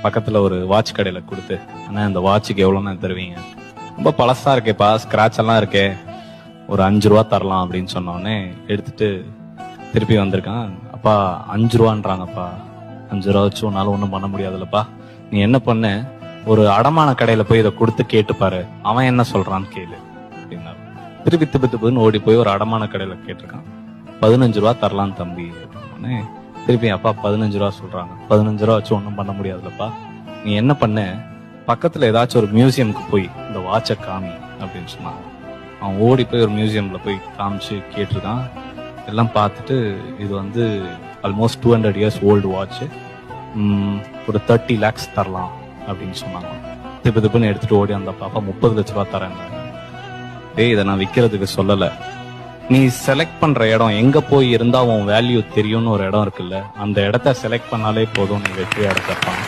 பக்கத்துல ஒரு வாட்ச் கடையில கொடுத்து, ஆனா இந்த வாட்சுக்கு எவ்வளவுன்னு தருவீங்க? ரொம்ப பழசா இருக்கேப்பா, ஸ்கிராட்ச் எல்லாம் இருக்கே, ஒரு 5 ரூபா தரலாம் அப்படின்னு சொன்னோடனே எடுத்துட்டு திருப்பி வந்திருக்கான். அப்பா 5 ரூபான்றாங்கப்பா. 5 ரூபா வச்சு உன்னால ஒண்ணும் பண்ண முடியாதுல்லப்பா. நீ என்ன பண்ண, ஒரு அடமான கடையில போய் இதை கொடுத்து கேட்டுப்பாரு, அவன் என்ன சொல்றான்னு கேளு அப்படின்னா. திருப்பி திப்புன்னு ஓடி போய் ஒரு அடமான கடையில கேட்டிருக்கான். 15 ரூபா தரலாம் தம்பி அப்படின்னே. திருப்பி அப்பா 15 ரூபா சொல்றாங்க. 15 ரூபா வச்சு ஒன்றும் பண்ண முடியாதுல்லப்பா. நீ என்ன பண்ண, பக்கத்துல ஏதாச்சும் ஒரு மியூசியமுக்கு போய் இந்த வாட்சை காமி அப்படின்னு சொன்னாங்க. அவன் ஓடி போய் ஒரு மியூசியம்ல போய் காமிச்சு கேட்டிருக்கான். எல்லாம் பார்த்துட்டு இது வந்து ஆல்மோஸ்ட் 200 இயர்ஸ் ஓல்டு வாட்ச், ஒரு 30 lakhs தரலாம் அப்படின்னு சொன்னாங்க. திப்புன்னு எடுத்துட்டு ஓடி அந்த பாப்பா 30 லட்ச ரூபா தரேன். டேய், இதை நான் விற்கிறதுக்கு சொல்லல. நீ செலக்ட் பண்ற இடம் எங்க போய் இருந்தா உன் வேல்யூ தெரியும்னு ஒரு இடம் இருக்குல்ல, அந்த இடத்த செலக்ட் பண்ணாலே போதும், நீ வெற்றி அடைஞ்சிருப்பாங்க.